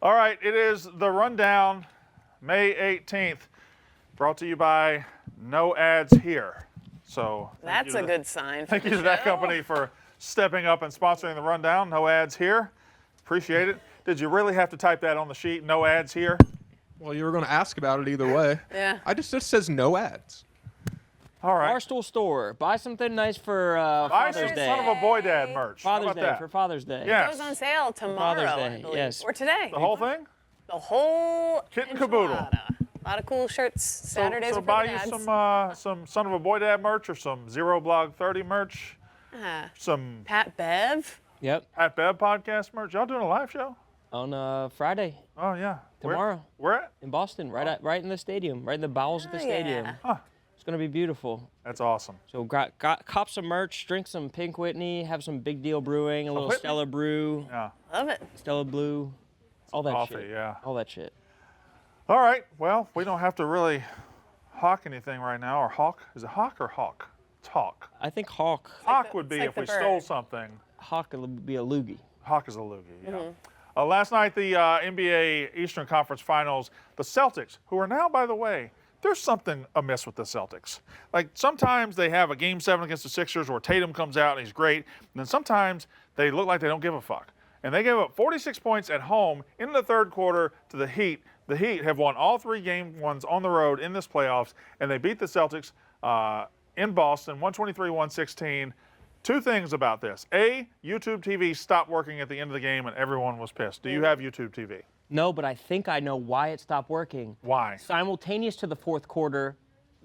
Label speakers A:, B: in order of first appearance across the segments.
A: All right, it is the Rundown, May 18th, brought to you by No Ads Here. So
B: That's a good sign.
A: Thank you to that company for stepping up and sponsoring the Rundown. No ads here. Appreciate it. Did you really have to type that on the sheet? No ads here?
C: Well, you were going to ask about it either way.
B: Yeah.
C: It just says no ads.
A: All right.
D: Barstool Store. Buy something nice for
A: Buy
D: Father's
A: some
D: Day.
A: Son of a Boy Dad merch. How
D: Father's
A: about
D: Day,
A: that?
D: for Father's Day.
A: Yeah.
B: It goes on sale tomorrow,
D: Father's
B: I
D: Day,
B: believe.
D: yes.
B: Or today.
A: The whole thing?
B: The whole
A: Kit and caboodle.
B: enchilada. A lot of cool shirts. Saturdays
A: so
B: are for
A: buy
B: the
A: you
B: dads.
A: some Son of a Boy Dad merch or some Zero Blog 30 merch, some
B: Pat Bev.
D: Yep.
A: Pat Bev podcast merch. Y'all doing a live show?
D: On Friday
A: Oh yeah.
D: Tomorrow.
A: Where at?
D: in Boston, right in the stadium, right in the bowels of the
B: Oh,
D: stadium.
B: yeah.
A: Huh.
D: It's gonna be beautiful.
A: That's awesome.
D: So cop some merch, drink some Pink Whitney, have some Big Deal Brewing, a little
A: Whitney?
D: Stella Brew,
A: Yeah.
B: Love it.
D: Stella Blue, all that
A: Coffee,
D: shit.
A: yeah.
D: All that shit.
A: All right. Well, we don't have to really hawk anything right now. Or hawk? Is it hawk or hawk? It's hawk.
D: I think Hawk
A: Hawk
B: the-
A: would be
B: it's like
A: if
B: the
A: we
B: bird.
A: stole something.
D: would be a loogie.
A: Hawk is a loogie, yeah. Last night, the NBA Eastern Conference Finals, the Celtics, who are now, by the way, there's something amiss with the Celtics. Like, sometimes they have a Game 7 against the Sixers where Tatum comes out and he's great, and then sometimes they look like they don't give a fuck. And they gave up 46 points at home in the third quarter to the Heat. The Heat have won all 3 game ones on the road in this playoffs, and they beat the Celtics in Boston, 123-116. Two things about this. A, YouTube TV stopped working at the end of the game and everyone was pissed. Do you have YouTube TV?
D: No, but I think I know why it stopped working.
A: Why?
D: Simultaneous to the fourth quarter,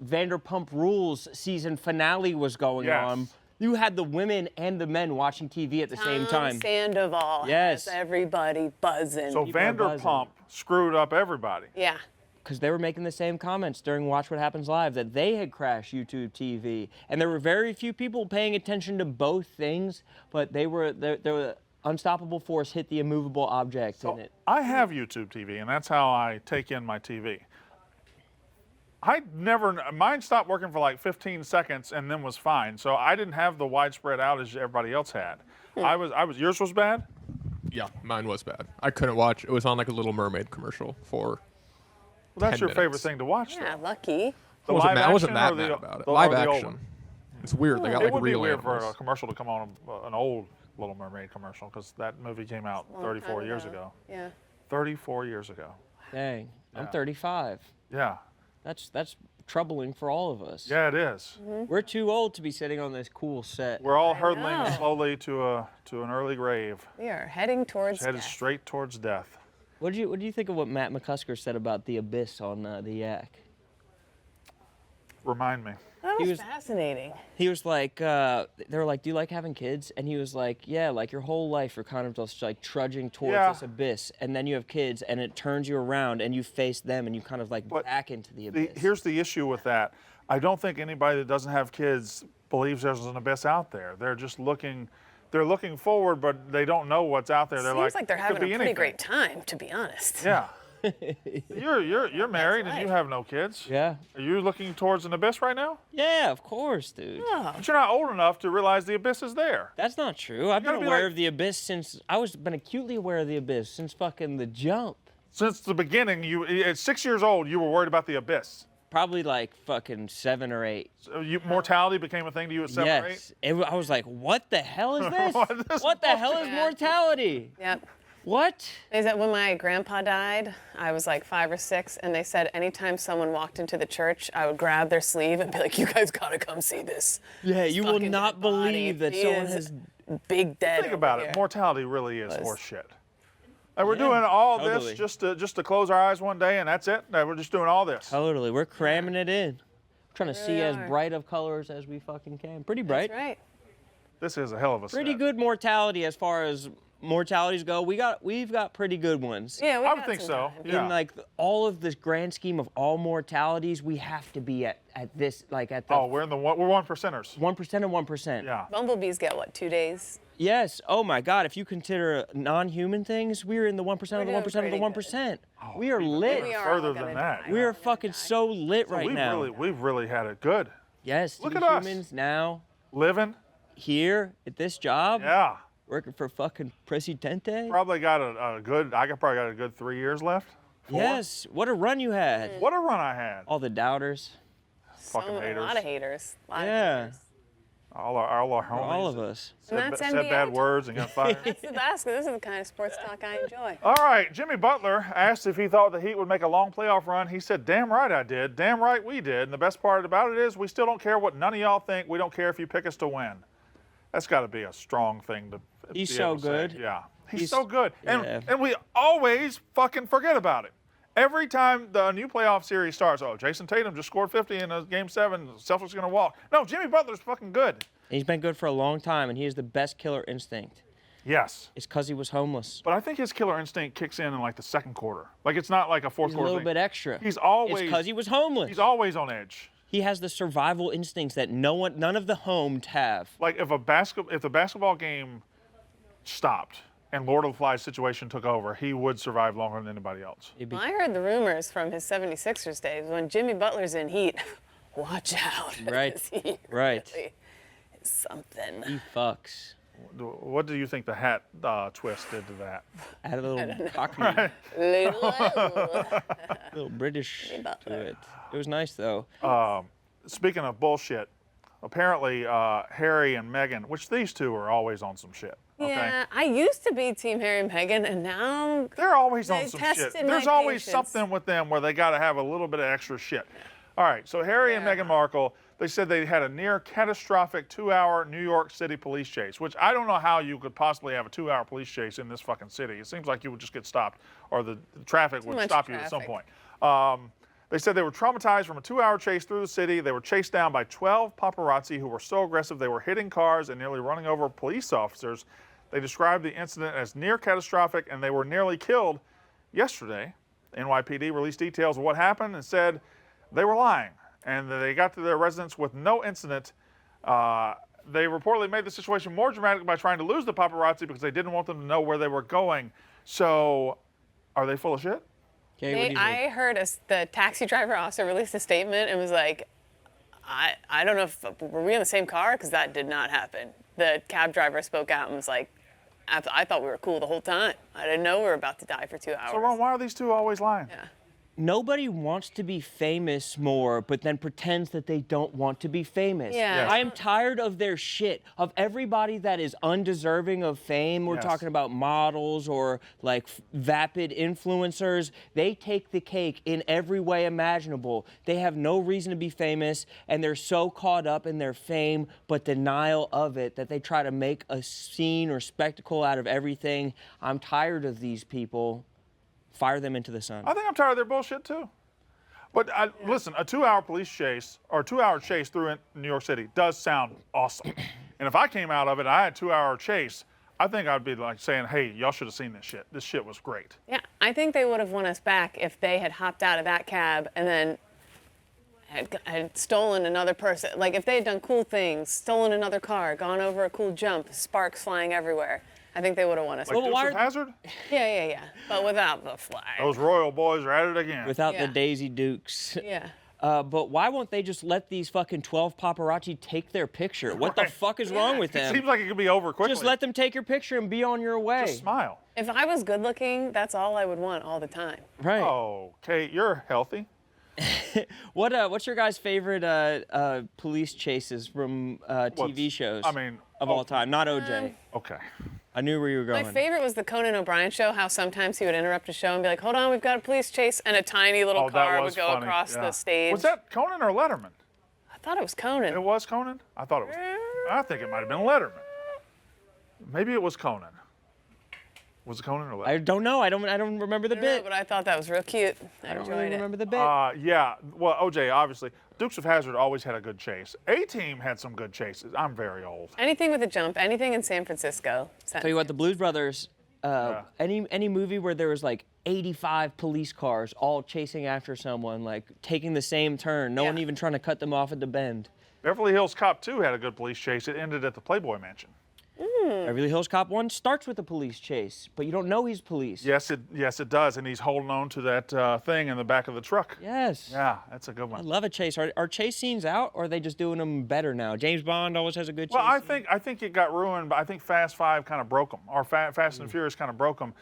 D: Vanderpump Rules season finale was going
A: Yes.
D: on. You had the women and the men watching TV at the same time.
B: Sandoval
D: Yes.
B: has everybody buzzing.
A: So
D: People are buzzing.
A: Vanderpump screwed up everybody.
B: Yeah.
D: Because they were making the same comments during Watch What Happens Live that they had crashed YouTube TV. And there were very few people paying attention to both things, but they were the unstoppable force hit the immovable object in it.
A: I have YouTube TV, and that's how I take in my TV. Mine stopped working for like 15 seconds and then was fine. So I didn't have the widespread outage everybody else had. Yours was bad?
C: Yeah, mine was bad. I couldn't watch. It was on like a Little Mermaid commercial for.
A: Well, that's
C: 10
A: your favorite
C: minutes.
A: thing to watch,
B: Yeah,
A: though.
B: lucky.
A: The
C: I wasn't,
A: live
C: mad, I wasn't
A: action or
C: that mad
A: the-
C: about it.
A: the- or
C: Live
A: the old
C: action.
A: one?
C: It's weird. They got
A: It
C: like
A: would be
C: real
A: weird for a
C: animals.
A: commercial to come on, an old Little Mermaid commercial, because that movie came out
B: Long
A: 34
B: time
A: years ago.
B: Yeah.
A: 34 years ago.
D: Dang, I'm
A: Yeah.
D: 35.
A: Yeah.
D: That's troubling for all of us.
A: Yeah, it is.
D: We're too old to be sitting on this cool set.
A: We're all
B: I
A: hurtling
B: know.
A: slowly to an early grave,
B: We are heading towards
A: headed
B: death.
A: straight towards death.
D: What do you think of what Matt McCusker said about the abyss on the Yak?
A: Remind me.
B: That
D: He
B: was
D: was-
B: fascinating.
D: He was like, they were like, do you like having kids? And he was like, yeah, like your whole life you're kind of just like trudging towards
A: Yeah.
D: this abyss, and then you have kids, and it turns you around, and you face them, and you kind of like
A: But
D: back into the abyss.
A: Here's the issue with that. I don't think anybody that doesn't have kids believes there's an abyss out there. They're just looking. They're looking forward, but they don't know what's out there. They're
B: Seems like they're
A: "It could
B: having a
A: be
B: pretty
A: anything."
B: great time, to be honest.
A: Yeah. You're married and you
B: life.
A: have no kids.
D: Yeah.
A: Are you looking towards an abyss right now?
D: Yeah, of course, dude.
B: Oh,
A: But you're not old enough to realize the abyss is there.
D: That's not true. I've been
A: gotta be
D: aware
A: like-
D: of the abyss since been acutely aware of the abyss since fucking the jump.
A: Since the beginning, at 6 years old, you were worried about the abyss.
D: Probably like fucking 7 or 8.
A: So mortality became a thing to you at 7 or 8?
D: Yes. I was like, what the hell is this?
A: What is this
D: What the hell is
B: bullshit?
D: mortality?
B: yep.
D: What?
B: Is that when my grandpa died? I was like 5 or 6, and they said anytime someone walked into the church, I would grab their sleeve and be like, "You guys gotta come see this."
D: Yeah, you will
B: Fucking
D: not
B: dead body.
D: believe that
B: He
D: someone
B: is
D: has.
B: big dead.
A: Think about
B: over
A: it.
B: here.
A: Mortality really is
B: Was-
A: horseshit. And we're doing all
D: totally.
A: this just to close our eyes one day, and that's it. No, we're just doing all this.
D: Totally, we're cramming it in. Trying to see as
B: are.
D: bright of colors as we fucking can. Pretty bright.
B: That's right.
A: This is a hell of a
D: Pretty
A: set.
D: good mortality as far as mortalities go. We've got pretty good ones.
B: Yeah, we
A: I would
B: got
A: think
B: some
A: so.
B: time.
A: Yeah.
D: In like all of this grand scheme of all mortalities, we have to be at this like at the
A: Oh, we're 1%ers.
D: 1% and 1%.
A: Yeah.
B: Bumblebees get what, 2 days?
D: Yes. Oh my God. If you consider non-human things, we're in the 1% of the
B: doing
D: 1% of the
B: pretty
D: 1%. We are lit.
B: We are
A: Further
B: all
A: than
B: gonna
A: that.
B: die.
D: We are fucking so lit right now.
A: We've really had it good.
D: Yes.
A: Look
D: to
A: at
D: be
A: us.
D: humans now
A: Living.
D: here at this job.
A: Yeah.
D: Working for fucking Presidente?
A: Probably got a good. I probably got a good 3 years left. 4?
D: Yes. What a run you had.
A: What a run I had.
D: All the doubters.
A: Fucking
B: A
A: haters.
B: lot of haters. A lot of
D: Yeah.
B: haters.
A: All our homies.
D: All of us.
B: And that's
A: said
B: NBA
A: bad
B: talk.
A: words and got fired.
B: That's the basketball. This is the kind of sports talk I enjoy.
A: All right, Jimmy Butler asked if he thought the Heat would make a long playoff run. He said, damn right I did. Damn right we did. And the best part about it is we still don't care what none of y'all think. We don't care if you pick us to win. That's got to be a strong thing to
D: He's
A: be
D: so
A: able to say.
D: good.
A: Yeah, he's
D: He's-
A: so good. And,
D: yeah.
A: and we always fucking forget about it. Every time the new playoff series starts, oh, Jason Tatum just scored 50 in a Game 7. The Celtics are going to walk. No, Jimmy Butler's fucking good.
D: He's been good for a long time, and he has the best killer instinct.
A: Yes.
D: It's because he was homeless.
A: But I think his killer instinct kicks in like the second quarter. Like it's not like a fourth
D: He's a
A: quarter
D: little
A: thing.
D: bit extra.
A: He's always
D: It's because he was homeless.
A: He's always on edge.
D: He has the survival instincts that none of the homed have.
A: Like if the basketball game stopped and Lord of the Flies situation took over, he would survive longer than anybody else.
D: It'd be-
B: Well, I heard the rumors from his 76ers days when Jimmy Butler's in heat. Watch out.
D: Right.
B: 'cause he
D: Right.
B: really is something.
D: He fucks.
A: What do you think the hat twist did to that?
D: Add a little cockney, little British to
B: Butler.
D: it. It was nice though.
A: Speaking of bullshit, apparently Harry and Meghan, which these two are always on some shit. Okay?
B: Yeah, I used to be Team Harry and Meghan, and now
A: They're always on
B: They
A: some shit.
B: tested
A: There's
B: my
A: always
B: patience.
A: something with them where they got to have a little bit of extra shit. All right, so Harry and Meghan Markle, they said they had a near catastrophic 2-hour New York City police chase, which I don't know how you could possibly have a 2-hour police chase in this fucking city. It seems like you would just get stopped or the traffic would
B: much
A: stop you at some
B: traffic.
A: point. They said they were traumatized from a 2-hour chase through the city. They were chased down by 12 paparazzi who were so aggressive they were hitting cars and nearly running over police officers. They described the incident as near catastrophic and they were nearly killed yesterday. NYPD released details of what happened and said they were lying and that they got to their residence with no incident. They reportedly made the situation more dramatic by trying to lose the paparazzi because they didn't want them to know where they were going. So, are they full of shit?
D: Okay, what do you think?
B: I heard the taxi driver also released a statement and was like, I don't know if, were we in the same car? Because that did not happen. The cab driver spoke out and was like, I thought we were cool the whole time. I didn't know we were about to die for 2 hours.
A: So, Ron, why are these two always lying?
B: Yeah.
D: Nobody wants to be famous more, but then pretends that they don't want to be famous.
B: Yeah. Yes.
D: I am tired of their shit, of everybody that is undeserving of fame. We're
A: Yes.
D: talking about models or like vapid influencers. They take the cake in every way imaginable. They have no reason to be famous, and they're so caught up in their fame but denial of it that they try to make a scene or spectacle out of everything. I'm tired of these people. Fire them into the sun.
A: I think I'm tired of their bullshit too. But listen, a 2-hour police chase or a 2-hour chase through New York City does sound awesome. And if I came out of it and I had a 2-hour chase, I think I'd be like saying, hey, y'all should have seen this shit. This shit was great.
B: Yeah, I think they would have won us back if they had hopped out of that cab and then had stolen another person. Like if they had done cool things, stolen another car, gone over a cool jump, sparks flying everywhere. I think they would have won us.
A: Like
B: back.
D: Well,
A: Dukes
D: why
A: of
D: are-
A: Hazzard,
B: Yeah. But without the flag.
A: those Royal boys are at it again.
D: Without
B: Yeah.
D: the Daisy Dukes.
B: Yeah.
D: But why won't they just let these fucking 12 paparazzi take their picture? What the
A: Right.
D: fuck is wrong with
A: It
D: them?
A: seems like it could be over quickly.
D: Just let them take your picture and be on your way.
A: Just smile.
B: If I was good looking, that's all I would want all the time.
D: Right.
A: Oh, Kate, you're healthy.
D: What's your guys' favorite police chases from TV shows?
A: I mean,
D: of all time, not OJ.
A: Okay.
D: I knew where you were going.
B: My favorite was the Conan O'Brien show, how sometimes he would interrupt a show and be like, hold on, we've got a police chase, and a tiny little
A: Oh, that
B: car
A: was
B: would go
A: funny.
B: across
A: Yeah.
B: the stage.
A: Was that Conan or Letterman?
B: I thought it was Conan.
A: It was Conan? I thought it was. I think it might have been Letterman. Maybe it was Conan. Was it Conan or Letterman?
D: I don't know. I don't remember the
B: I don't know,
D: bit.
B: but I thought that was real cute. I
D: I don't
B: enjoyed
D: really
B: it.
D: remember the bit.
A: Yeah. Well, OJ, obviously. Dukes of Hazzard always had a good chase. A-Team had some good chases. I'm very old.
B: Anything with a jump, anything in San Francisco.
D: Tell you what, the Blues Brothers. Any movie where there was like 85 police cars all chasing after someone, like taking the same turn, no one
B: Yeah.
D: even trying to cut them off at the bend.
A: Beverly Hills Cop 2 had a good police chase. It ended at the Playboy Mansion.
D: Beverly Hills Cop 1 starts with a police chase, but you don't know he's police.
A: Yes, it does, and he's holding on to that thing in the back of the truck.
D: Yes.
A: Yeah, that's a good
D: I
A: one.
D: love a chase. Are chase scenes out, or are they just doing them better now? James Bond always has a good chase
A: Well,
D: scene.
A: I think it got ruined, but I think Fast Five kind of broke them, or Fast and Furious kind of broke them.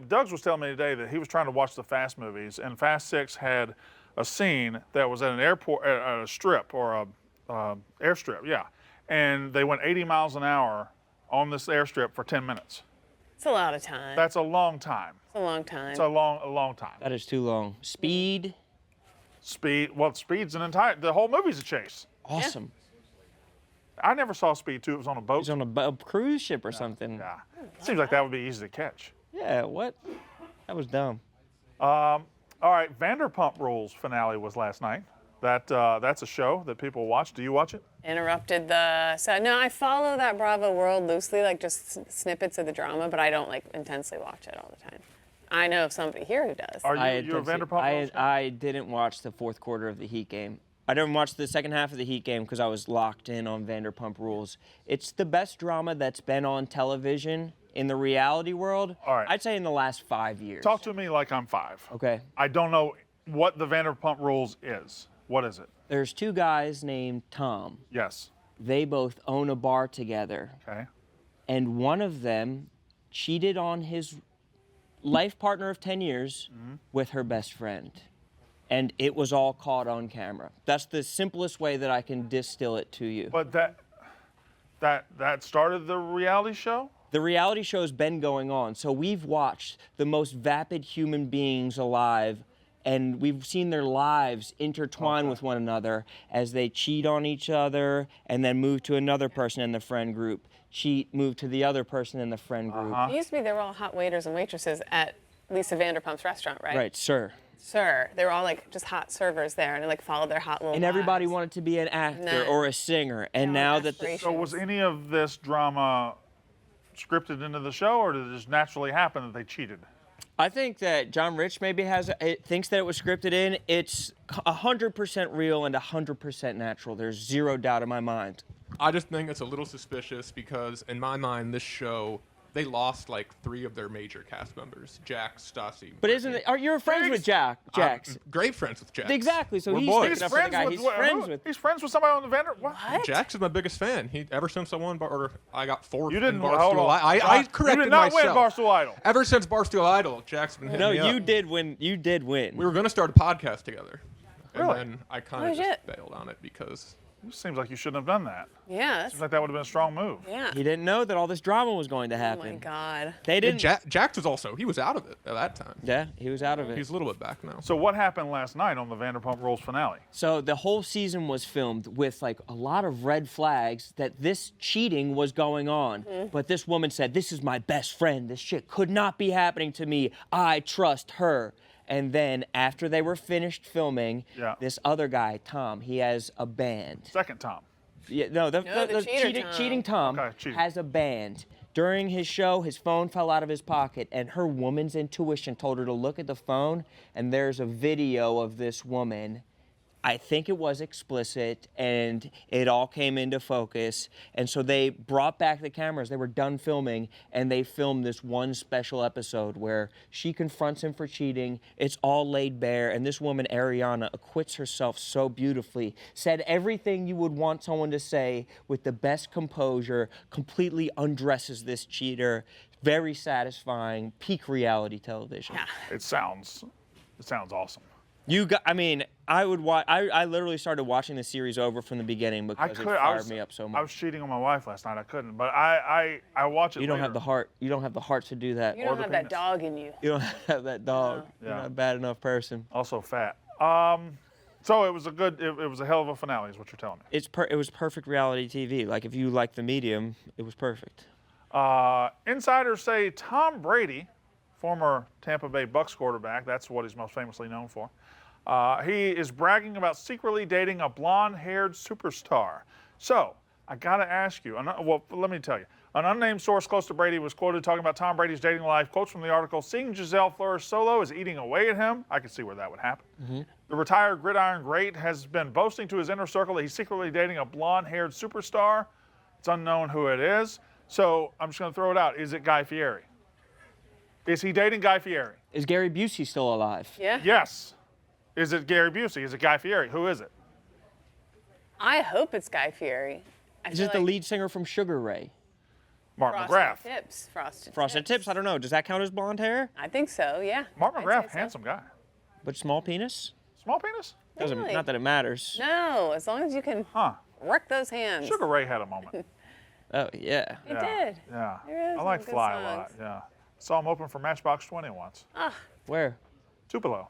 A: Doug's was telling me today that he was trying to watch the Fast movies, and Fast 6 had a scene that was at an airport, a strip or a airstrip, yeah, and they went 80 miles an hour on this airstrip for 10 minutes.
B: It's a lot of time.
A: That's a long time.
B: It's a long time.
A: It's a long time.
D: That is too long. Speed,
A: Speed's the whole movie's a chase.
D: awesome.
A: I never saw Speed 2. It was on a boat.
D: He's on a cruise ship or something.
A: Yeah. Seems like that would be easy to catch.
D: Yeah, what? That was dumb.
A: All right, Vanderpump Rules finale was last night. That's a show that people watch. Do you watch it?
B: Interrupted no, I follow that Bravo world loosely, like just snippets of the drama, but I don't like intensely watch it all the time. I know of somebody here who does.
A: Are
D: I
A: you a
D: did see-
A: Vanderpump Rules fan?
D: I didn't watch the fourth quarter of the Heat game. I didn't watch the second half of the Heat game because I was locked in on Vanderpump Rules. It's the best drama that's been on television in the reality world.
A: All right.
D: I'd say in the last 5 years.
A: Talk to me like I'm 5.
D: Okay.
A: I don't know what the Vanderpump Rules is. What is it?
D: There's two guys named Tom.
A: Yes.
D: They both own a bar together,
A: Okay.
D: and one of them cheated on his life partner of 10 years with her best friend. And it was all caught on camera. That's the simplest way that I can distill it to you.
A: But that started the reality show?
D: The reality show's been going on, so we've watched the most vapid human beings alive, and we've seen their lives intertwine with one another as they cheat on each other and then move to another person in the friend group, cheat, move to the other person in the friend group.
B: It used to be they were all hot waiters and waitresses at Lisa Vanderpump's restaurant, right?
D: Right, sir.
B: Sir, they were all like just hot servers there, and they like followed their hot little.
D: And everybody
B: lives.
D: wanted to be an actor
B: Nice.
D: or a singer, and
B: They all
D: now
B: had
D: that
B: aspirations.
A: So was any of this drama scripted into the show, or did it just naturally happen that they cheated?
D: I think that John Rich maybe thinks that it was scripted in. It's 100% real and 100% natural. There's zero doubt in my mind.
C: I just think it's a little suspicious because, in my mind, this show, they lost like 3 of their major cast members: Jack, Stassi.
D: But isn't it? You're friends with Jax?
C: Great friends with Jax.
D: Exactly. So
C: We're
D: he's
C: boys.
D: sticking up for the guy he's friends with.
A: He's friends with somebody on the What?
C: Jax is my biggest fan. Ever since I won, or I got 4th.
A: You didn't
C: in
A: hold
C: Barstool.
A: on.
C: I corrected
A: You did not
C: myself.
A: win Barstool Idol.
C: Ever since Barstool Idol, Jack's been hitting
D: No,
C: me
D: you
C: up.
D: did win. You did win.
C: We were going to start a podcast together.
A: Really?
C: And then I kind
B: Oh,
C: of just
B: shit.
C: bailed on it because
A: It seems like you shouldn't have done that.
B: Yeah.
A: Seems like that would have been a strong move.
B: Yeah.
D: He didn't know that all this drama was going to
B: Oh
D: happen.
B: my God.
D: They didn't.
C: Jax was also, he was out of it at that time.
D: Yeah, he was out of it.
C: He's a little bit back now.
A: So what happened last night on the Vanderpump Rules finale?
D: So the whole season was filmed with like a lot of red flags that this cheating was going on. But this woman said, "This is my best friend. This shit could not be happening to me. I trust her." And then after they were finished filming,
A: Yeah.
D: this other guy, Tom, he has a band.
A: Second Tom.
D: Yeah, no, the
B: cheater
D: cheating Tom
A: Okay, cheating.
D: has a band. During his show, his phone fell out of his pocket, and her woman's intuition told her to look at the phone, and there's a video of this woman. I think it was explicit, and it all came into focus. And so they brought back the cameras. They were done filming, and they filmed this one special episode where she confronts him for cheating. It's all laid bare, and this woman, Ariana, acquits herself so beautifully, said everything you would want someone to say with the best composure, completely undresses this cheater. Very satisfying, peak reality television.
B: Yeah.
A: It sounds awesome.
D: I mean, I would watch. I literally started watching the series over from the beginning because it fired me up so much.
A: I was cheating on my wife last night. I couldn't, but I watch it.
D: You don't have
A: later.
D: the heart. You don't have the heart to do that.
B: You
A: Or
B: don't
A: the
B: have that
A: penis.
B: dog in you.
D: You don't have that dog.
A: Yeah.
D: You're not a bad enough person.
A: Also fat. So it was it was a hell of a finale, is what you're telling me.
D: It was perfect reality TV. Like if you like the medium, it was perfect.
A: Insiders say Tom Brady, former Tampa Bay Bucks quarterback, that's what he's most famously known for. He is bragging about secretly dating a blonde-haired superstar. So, I gotta ask you, well, let me tell you. An unnamed source close to Brady was quoted talking about Tom Brady's dating life. Quotes from the article: "Seeing Giselle flourish solo is eating away at him." I can see where that would happen. The retired gridiron great has been boasting to his inner circle that he's secretly dating a blonde-haired superstar. It's unknown who it is. So I'm just going to throw it out. Is it Guy Fieri? Is he dating Guy Fieri?
D: Is Gary Busey still alive?
B: Yeah.
A: Yes. Is it Gary Busey? Is it Guy Fieri? Who is it?
B: I hope it's Guy Fieri. I
D: Is
B: feel
D: it the
B: like
D: lead singer from Sugar Ray?
A: Mark
B: Frosted
A: McGrath.
B: Tips. Frosted.
D: Frosted Tips? I don't know. Does that count as blonde hair?
B: I think so. Yeah.
A: Mark
B: I'd
A: McGrath,
B: say so.
A: handsome guy.
D: But small penis?
A: Small penis?
D: Doesn't.
B: Really?
D: Not that it matters.
B: No, as long as you can
A: Huh.
B: work those hands.
A: Sugar Ray had a moment.
D: Oh yeah.
B: He
A: Yeah.
B: did.
A: Yeah.
B: There is
A: I like
B: some good
A: Fly a lot.
B: songs.
A: Yeah. Saw him open for Matchbox 20 once.
D: Where?
A: Tupelo,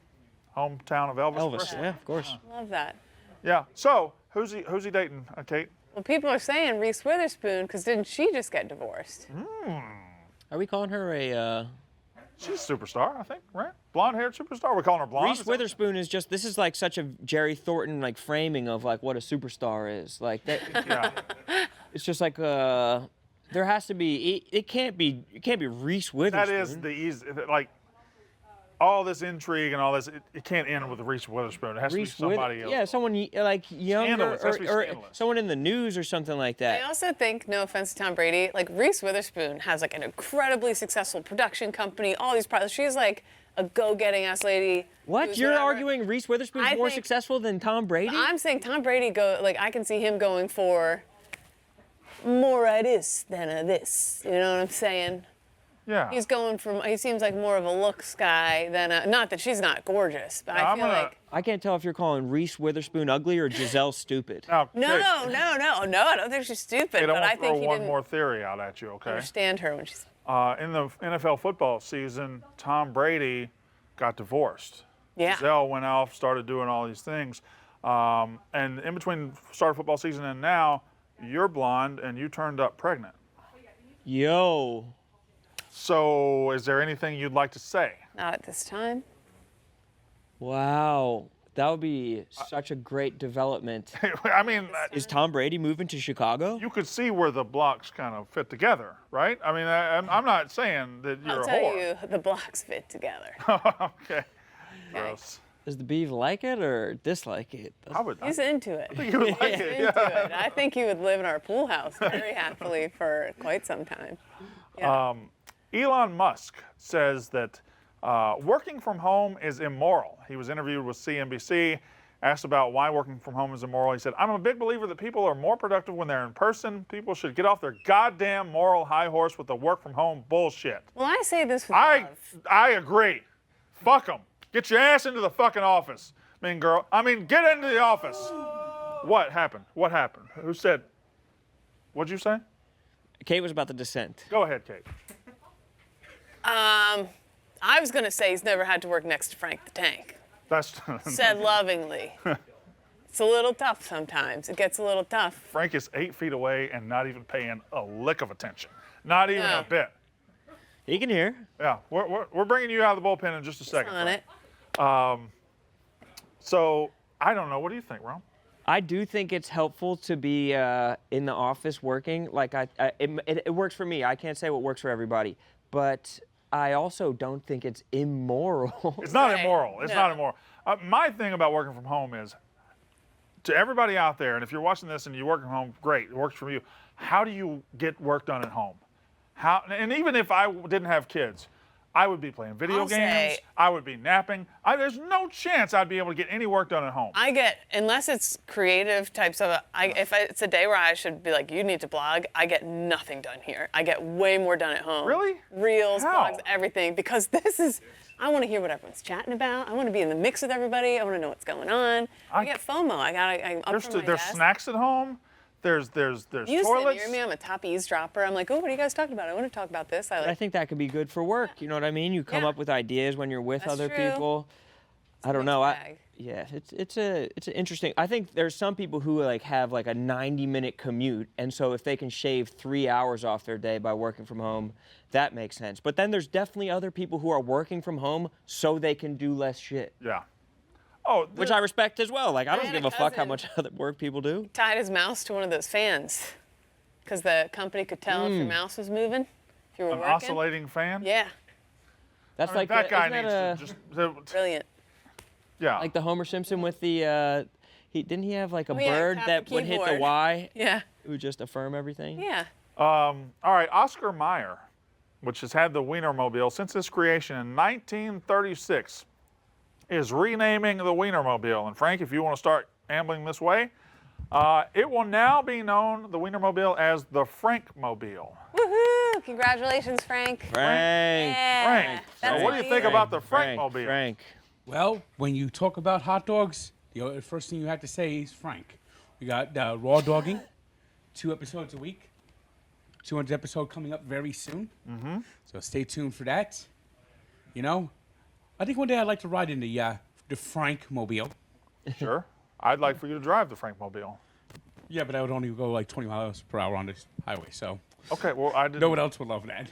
A: hometown of Elvis.
D: Elvis.
A: Presley.
D: Yeah, of course.
B: Love that.
A: Yeah. So who's he dating, Kate?
B: Well, people are saying Reese Witherspoon because didn't she just get divorced?
D: Are we calling her a?
A: She's a superstar, I think, right? Blonde-haired superstar. We're calling her blonde.
D: Reese Witherspoon is just. This is like such a Jerry Thornton like framing of like what a superstar is. Like that.
A: Yeah.
D: It's just like there has to be. It can't be. It can't be Reese Witherspoon.
A: That is the easy. Like all this intrigue and all this, it can't end with Reese Witherspoon. It has
D: Reese
A: to be somebody else.
D: Yeah, someone like younger
A: Scandalous, has to be
D: or
A: scandalous.
D: someone in the news or something like
B: I
D: that.
B: also think, no offense to Tom Brady, like Reese Witherspoon has like an incredibly successful production company, all these products. She's like a go-getting ass lady.
D: What?
B: who's
D: You're
B: whatever.
D: arguing Reese Witherspoon's
B: I
D: more
B: think-
D: successful than Tom Brady?
B: I'm saying Tom Brady I can see him going for more of this than of this. You know what I'm saying?
A: Yeah.
B: He seems like more of a looks guy than not that she's not gorgeous, but I
A: I'm
B: feel
A: gonna-
B: like.
D: I can't tell if you're calling Reese Witherspoon ugly or Giselle stupid.
A: Now, Kate,
B: No, I don't think she's stupid,
A: Kate, I
B: but
A: want
B: I
A: to throw
B: think he
A: one
B: didn't
A: more theory out at you, okay?
B: understand her when she's.
A: In the NFL football season, Tom Brady got divorced.
B: Yeah.
A: Giselle went off, started doing all these things. And in between start of football season and now, you're blonde and you turned up pregnant.
D: Yo.
A: So is there anything you'd like to say?
B: Not at this time.
D: Wow. That would be such a great development.
A: I mean,
D: Is Tom Brady moving to Chicago?
A: you could see where the blocks kind of fit together, right? I mean, I'm not saying that you're
B: I'll
A: a
B: tell
A: whore.
B: you, the blocks fit together.
A: Okay. Gross.
D: Does the beef like it or dislike it?
A: I would.
B: He's into it.
A: You would like it.
B: Into
A: Yeah.
B: it. I think he would live in our pool house very happily for quite some time. Yeah.
A: Elon Musk says that working from home is immoral. He was interviewed with CNBC, asked about why working from home is immoral. He said, "I'm a big believer that people are more productive when they're in person. People should get off their goddamn moral high horse with the work from home bullshit."
B: Well, I say this with
A: I
B: love.
A: agree. Fuck them. Get your ass into the fucking office, mean girl. I mean, get into the office. What happened? What happened? Who said? What'd you say?
D: Kate was about to dissent.
A: Go ahead, Kate.
B: I was going to say he's never had to work next to Frank the Tank.
A: That's
B: Said lovingly. It's a little tough sometimes. It gets a little tough.
A: Frank is 8 feet away and not even paying a lick of attention. Not even
B: No.
A: a bit.
D: He can hear.
A: Yeah, we're bringing you out of the bullpen in just a second.
B: On it.
A: So I don't know. What do you think, Ron?
D: I do think it's helpful to be in the office working. Like it works for me. I can't say what works for everybody, but I also don't think it's immoral.
A: It's not
B: Right.
A: immoral. It's
B: No.
A: not immoral. My thing about working from home is, to everybody out there, and if you're watching this and you work from home, great, it works for you. How do you get work done at home? How? And even if I didn't have kids, I would be playing video
B: I'll
A: games.
B: say-
A: I would be napping. There's no chance I'd be able to get any work done at home.
B: I get, unless it's creative types of, if it's a day where I should be like, you need to blog, I get nothing done here. I get way more done at home.
A: Really?
B: Reels,
A: How?
B: blogs, everything. Because I want to hear what everyone's chatting about. I want to be in the mix with everybody. I want to know what's going on. I get FOMO. I'm up from my
A: There's
B: desk.
A: snacks at home. There's
B: You sit
A: toilets.
B: near me. I'm a top eavesdropper. I'm like, oh, what are you guys talking about? I want to talk about this.
D: I think that could be good for work. You know what I mean? You come
B: Yeah.
D: up with ideas when you're with
B: That's
D: other
B: true.
D: people. I don't
B: mixed
D: know.
B: bag.
D: It's an interesting. I think there's some people who like have like a 90-minute commute, and so if they can shave 3 hours off their day by working from home, that makes sense. But then there's definitely other people who are working from home so they can do less shit,
A: Yeah. Oh,
D: which I respect as well. Like I don't
B: had
D: give
B: a
D: a fuck how
B: cousin-
D: much other work people do.
B: Tied his mouse to one of those fans because the company could tell if your mouse was moving, if you were
A: an
B: working.
A: oscillating fan.
B: Yeah,
D: That's
A: I mean,
D: like
A: that guy
D: isn't
A: needs
D: that
A: to just.
B: brilliant.
A: Yeah.
D: like the Homer Simpson with the didn't he have like a
B: Oh, yeah,
D: bird
B: tap
D: that
B: the
D: would hit the
B: keyboard.
D: Y?
B: Yeah,
D: It would just affirm everything.
B: yeah.
A: All right, Oscar Mayer, which has had the Wienermobile since its creation in 1936, is renaming the Wienermobile. And Frank, if you want to start ambling this way, it will now be known, the Wienermobile, as the Frankmobile.
B: Woohoo! Congratulations, Frank.
D: Frank.
B: Yeah,
A: Frank.
B: that's
A: So what do you think
B: amazing.
A: about the Frankmobile?
D: Frank.
E: Well, when you talk about hot dogs, the first thing you have to say is Frank. We got raw dogging, 2 episodes a week. 200th episode coming up very soon. Mm-hmm. So stay tuned for that. You know, I think one day I'd like to ride in the Frankmobile.
A: Sure. I'd like for you to drive the Frankmobile.
E: Yeah, but I would only go like 20 miles per hour on this highway. So
A: Okay, well, I didn't.
E: no one else would love that.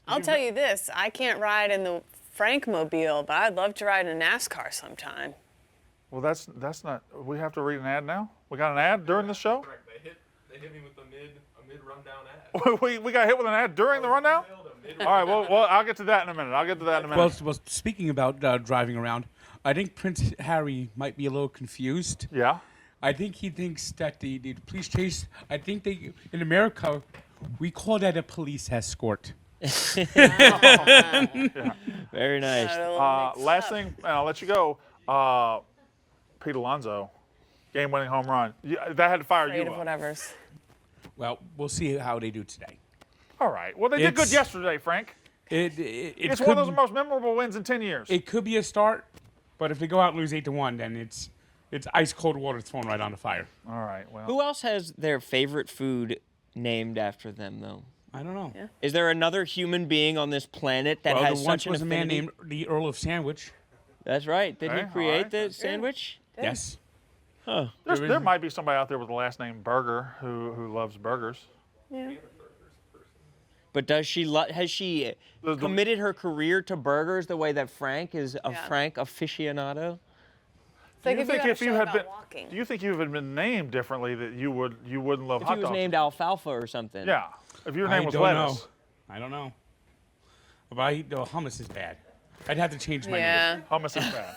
B: I'll tell you this: I can't ride in the Frankmobile, but I'd love to ride in a NASCAR sometime.
A: Well, that's not. We have to read an ad now. We got an ad during the show.
C: Correct. They hit me with a mid rundown ad.
A: we got hit with an ad during the rundown. All right. Well, I'll get to that in a minute.
E: Well, speaking about driving around, I think Prince Harry might be a little confused.
A: Yeah.
E: I think he thinks that the police chase, I think in America, we call that a police escort.
D: Very nice.
A: Last thing, and I'll let you go. Pete Alonso, game-winning home run. That had to fire
B: Afraid
A: you
B: of
A: up.
B: whatever's.
E: Well, we'll see how they do today.
A: All right. Well, they did good
E: It's-
A: yesterday, Frank. It's one of those most memorable wins in 10 years.
E: It could be a start, but if they go out and lose 8-1, then it's ice cold water thrown right on the fire.
A: All right. Well.
D: Who else has their favorite food named after them, though?
E: I don't know.
B: Yeah.
D: Is there another human being on this planet that
E: Well,
D: has
E: there once
D: such an
E: was a man
D: affinity?
E: named the Earl of Sandwich.
D: That's right. Did
A: Okay,
D: he
A: all
D: create
A: right.
D: the sandwich?
E: Yes.
D: Huh.
A: There might be somebody out there with the last name Burger who loves burgers.
B: Yeah.
D: But does she has she committed her career to burgers the way that Frank is a
B: Yeah.
D: Frank aficionado?
B: It's like
A: Do you
B: if
A: think
B: you
A: if you
B: had
A: had
B: a show
A: been,
B: about walking.
A: do you think you had been named differently that you wouldn't love
D: If
A: hot
D: he was
A: dogs?
D: named Alfalfa or something.
A: Yeah. If your name was
E: don't
A: lettuce.
E: know. I don't know. But hummus is bad. I'd have to change my name.
B: Yeah.
A: Hummus is bad.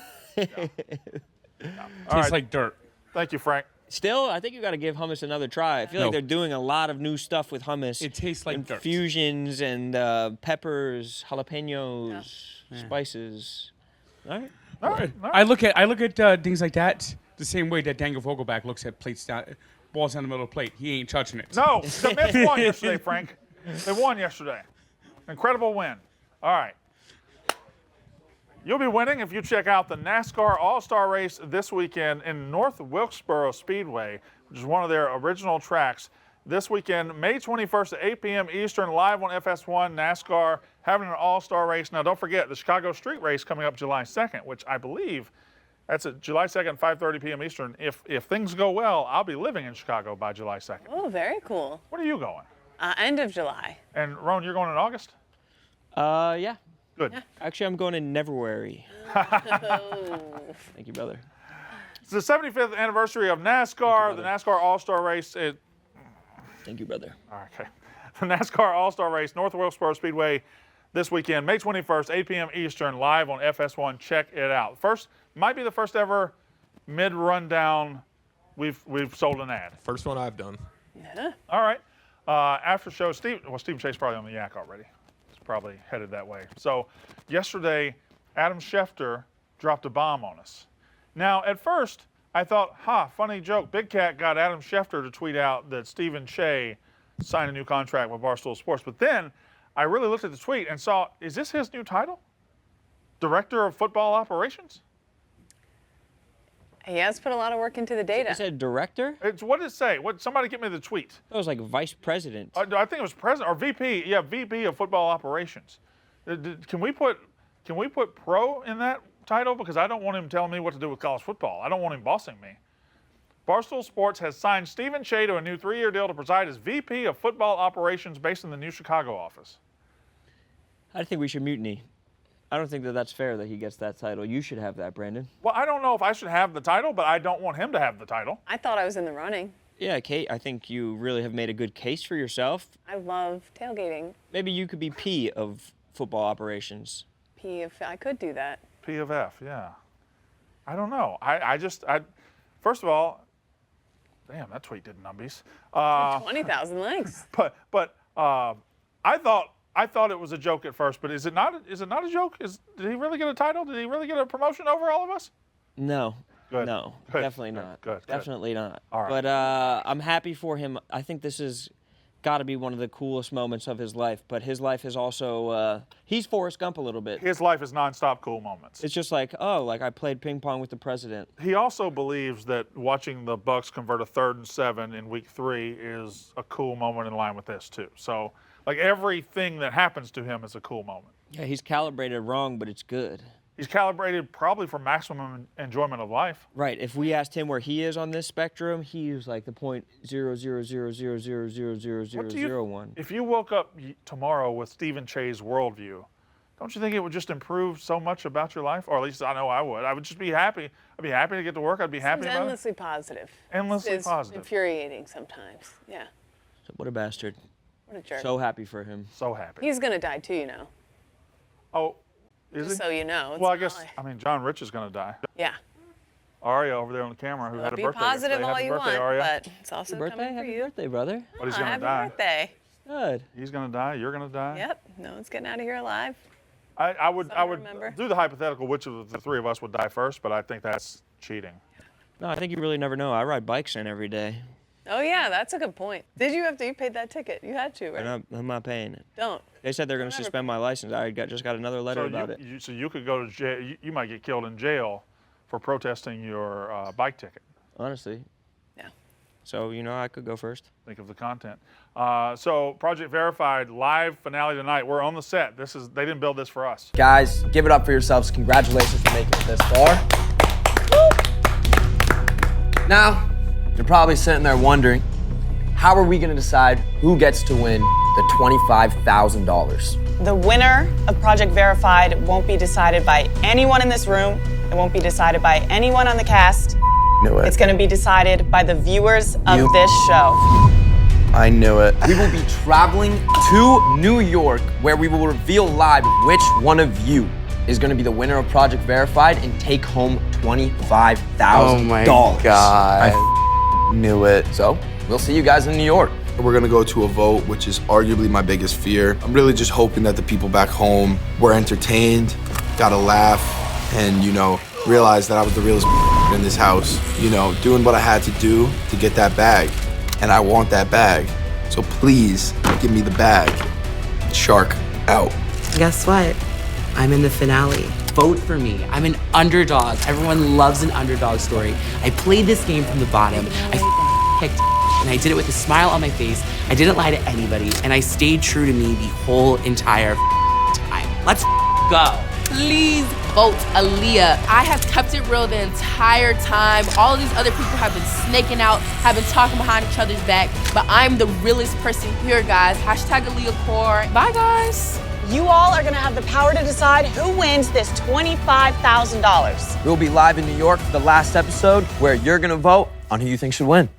E: Tastes
A: right.
E: like dirt.
A: Thank you, Frank.
D: Still, I think you got to give hummus another try. I feel like
E: No.
D: they're doing a lot of new stuff with hummus.
E: It tastes like dirt.
D: Infusions and peppers, jalapenos, spices. All right.
A: All right.
E: I look at things like that the same way that Daniel Vogelback looks at balls down the middle of the plate. He ain't touching it.
A: No, the Mets won yesterday, Frank. They won yesterday. Incredible win. All right. You'll be winning if you check out the NASCAR All-Star Race this weekend in North Wilkesboro Speedway, which is one of their original tracks. This weekend, May 21st at 8 p.m. Eastern, live on FS1, NASCAR, having an all-star race. Now, don't forget, the Chicago Street Race coming up July 2nd, which I believe that's at July 2nd, 5:30 p.m. Eastern. If things go well, I'll be living in Chicago by July 2nd.
B: Oh, very cool.
A: When are you going?
B: End of July.
A: And, Ron, you're going in August?
D: Yeah.
A: Good.
D: Actually, I'm going in Neverwary. Thank you, brother.
A: It's the 75th anniversary of NASCAR, the NASCAR All-Star Race.
D: Thank you, brother.
A: Okay. The NASCAR All-Star Race, North Wilkesboro Speedway, this weekend, May 21st, 8 p.m. Eastern, live on FS1. Check it out. Might be the first ever mid-rundown we've sold an ad.
C: First one I've done.
B: Yeah.
A: All right. After show, Stephen Chase probably on the yak already. He's probably headed that way. So yesterday, Adam Schefter dropped a bomb on us. Now, at first, I thought, funny joke. Big Cat got Adam Schefter to tweet out that Stephen Shea signed a new contract with Barstool Sports. But then I really looked at the tweet and saw, is this his new title? Director of Football Operations?
B: He has put a lot of work into the data.
D: Is that director?
A: What did it say? Somebody get me the tweet.
D: That was like vice president.
A: I think it was president or VP. Yeah, VP of Football Operations. Can we put pro in that title? Because I don't want him telling me what to do with college football. I don't want him bossing me. Barstool Sports has signed Stephen Shea to a new 3-year deal to preside as VP of Football Operations based in the new Chicago office.
D: I think we should mutiny. I don't think that that's fair that he gets that title. You should have that, Brandon.
A: Well, I don't know if I should have the title, but I don't want him to have the title.
B: I thought I was in the running.
D: Yeah, Kate, I think you really have made a good case for yourself.
B: I love tailgating.
D: Maybe you could be P of football operations.
B: If I could do that.
A: P of F, yeah. I don't know. First of all, Damn, that tweet did numbies.
B: 20,000 likes.
A: But I thought it was a joke at first. But is it not? Is it not a joke? Did he really get a title? Did he really get a promotion over all of us?
D: No.
A: Good.
D: No,
A: Good.
D: definitely not.
A: Good.
D: Definitely not.
A: All right.
D: But I'm happy for him. I think this has got to be one of the coolest moments of his life. But his life is also, he's Forrest Gump a little bit.
A: His life is nonstop cool moments.
D: It's just like, oh, like I played ping pong with the president.
A: He also believes that watching the Bucks convert a 3rd and 7 in Week 3 is a cool moment in line with this too. So, like everything that happens to him is a cool moment.
D: Yeah, he's calibrated wrong, but it's good.
A: He's calibrated probably for maximum enjoyment of life.
D: Right. If we asked him where he is on this spectrum, he's like the point 0.00000000001.
A: If you woke up tomorrow with Stephen Che's worldview, don't you think it would just improve so much about your life? Or at least I know I would. I would just be happy. I'd be happy to get to work. I'd be happy
B: It's
A: about it.
B: endlessly positive.
A: Endlessly
B: It's
A: positive.
B: infuriating sometimes. Yeah.
D: So what a bastard.
B: What a jerk.
D: So happy for him.
A: So happy.
B: He's going to die too, you know.
A: Oh, is
B: Just
A: he?
B: so you know. It's
A: Well, I
B: not
A: guess,
B: like-
A: I mean, John Rich is going to die.
B: Yeah.
A: Aria over there on the camera who had a
B: Be
A: birthday
B: positive
A: yesterday.
B: all
A: Happy
B: you
A: birthday,
B: want,
A: Aria.
B: but it's also
D: Happy birthday.
B: coming for
D: Happy
B: you.
D: birthday, brother.
A: But he's
B: Oh,
A: going to
B: happy
A: die.
B: birthday.
D: Good.
A: He's going to die. You're going to die.
B: Yep. No one's getting out of here alive.
A: I would
B: remember.
A: do the hypothetical which of the three of us would die first, but I think that's cheating.
D: No, I think you really never know. I ride bikes in every day.
B: Oh yeah, that's a good point. Did you have to? You paid that ticket. You had to, right?
D: I'm not paying it.
B: Don't.
D: They said they're going to
B: Never
D: suspend my license. I just got another letter
A: So
D: about it.
A: so you could go to jail. You might get killed in jail for protesting your bike ticket.
D: Honestly.
B: Yeah.
D: So, I could go first.
A: Think of the content. So Project Verified live finale tonight. We're on the set. They didn't build this for us.
F: Guys, give it up for yourselves. Congratulations for making it this far. Now, you're probably sitting there wondering, how are we going to decide who gets to win the $25,000?
G: The winner of Project Verified won't be decided by anyone in this room. It won't be decided by anyone on the cast.
F: Knew it.
G: It's going to be decided by the viewers of
F: You-
G: this show.
F: I knew it. We will be traveling to New York, where we will reveal live which one of you is going to be the winner of Project Verified and take home $25,000.
H: Oh my God.
F: I knew it. So, we'll see you guys in New York.
H: We're gonna go to a vote, which is arguably my biggest fear. I'm really just hoping that the people back home were entertained, got a laugh, and, realized that I was the realest in this house. Doing what I had to do to get that bag. And I want that bag. So please, give me the bag. Shark out.
I: Guess what? I'm in the finale. Vote for me. I'm an underdog. Everyone loves an underdog story. I played this game from the bottom. I picked and I did it with a smile on my face. I didn't lie to anybody, and I stayed true to me the whole entire time. Let's go.
J: Please vote Aaliyah. I have kept it real the entire time. All of these other people have been snaking out, have been talking behind each other's back, but I'm the realest person here, guys. Hashtag Aaliyah Core. Bye, guys.
G: You all are going to have the power to decide who wins this $25,000.
F: We'll be live in New York for the last episode, where you're going to vote on who you think should win.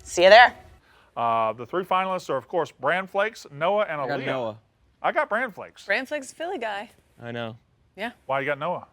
G: See you there.
A: The three finalists are, of course, Bran Flakes, Noah, and
D: I got
A: Aaliyah.
D: Noah.
A: I got Bran Flakes.
B: Bran Flake's a Philly guy.
D: I know.
B: Yeah.
A: Why you got Noah?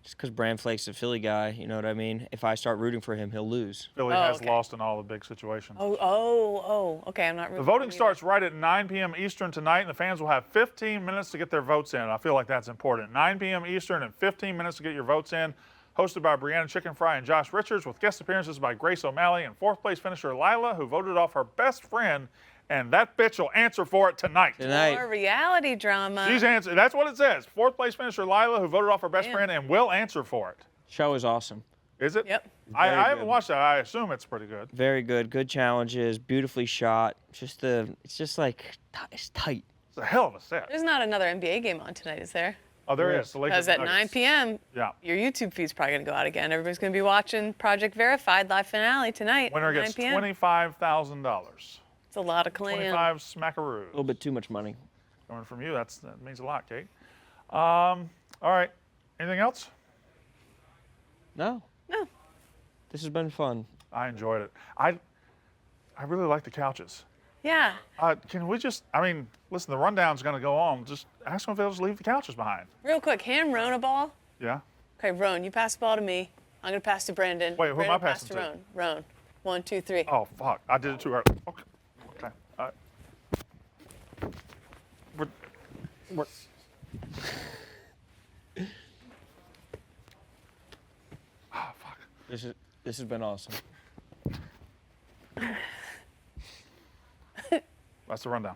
D: Just because Bran Flake's a Philly guy, you know what I mean? If I start rooting for him, he'll lose.
A: Philly
B: Oh,
A: has
B: okay.
A: lost in all the big situations.
B: Okay, I'm not
A: The
B: rooting
A: voting
B: for him
A: starts right at 9 p.m. Eastern tonight, and the fans will have 15 minutes to get their votes in. I feel like that's important. 9 p.m. Eastern and 15 minutes to get your votes in. Hosted by Brianna Chicken Fry and Josh Richards, with guest appearances by Grace O'Malley and fourth place finisher Lila, who voted off her best friend, and that bitch will answer for it tonight.
D: Tonight.
B: More reality drama.
A: She's answered. That's what it says. Fourth place finisher Lila, who voted off her best
B: Damn.
A: friend, and will answer for it.
D: Show is awesome.
A: Is it?
B: Yep.
A: I
D: Very
A: haven't
D: good.
A: watched that. I assume it's pretty good.
D: Very good. Good challenges. Beautifully shot. It's just like, it's tight.
A: It's a hell of a set.
B: There's not another NBA game on tonight, is there?
A: Oh, there is. The Lakers
B: Because at
A: Nuggets.
B: 9 p.m.,
A: Yeah.
B: your YouTube feed's probably going to go out again. Everybody's going to be watching Project Verified live finale tonight.
A: Winner
B: 9
A: gets
B: p.m.
A: $25,000.
B: It's a lot of clam.
A: 25 smackaroos.
D: A little bit too much money.
A: Coming from you, that means a lot, Kate. All right. Anything else?
D: No.
B: No.
D: This has been fun.
A: I enjoyed it. I really like the couches.
B: Yeah.
A: Can we just, listen, the rundown's going to go on. Just ask them if they'll just leave the couches behind.
B: Real quick, hand Roan a ball.
A: Yeah?
B: Okay, Roan, you pass the ball to me. I'm going to pass to Brandon.
A: Wait, who am I
B: Brandon, pass
A: passing to?
B: Roan. 1, 2, 3.
A: Oh, fuck. I did it too early. Okay. Okay. We're, oh, fuck.
D: This has been awesome.
A: That's the rundown.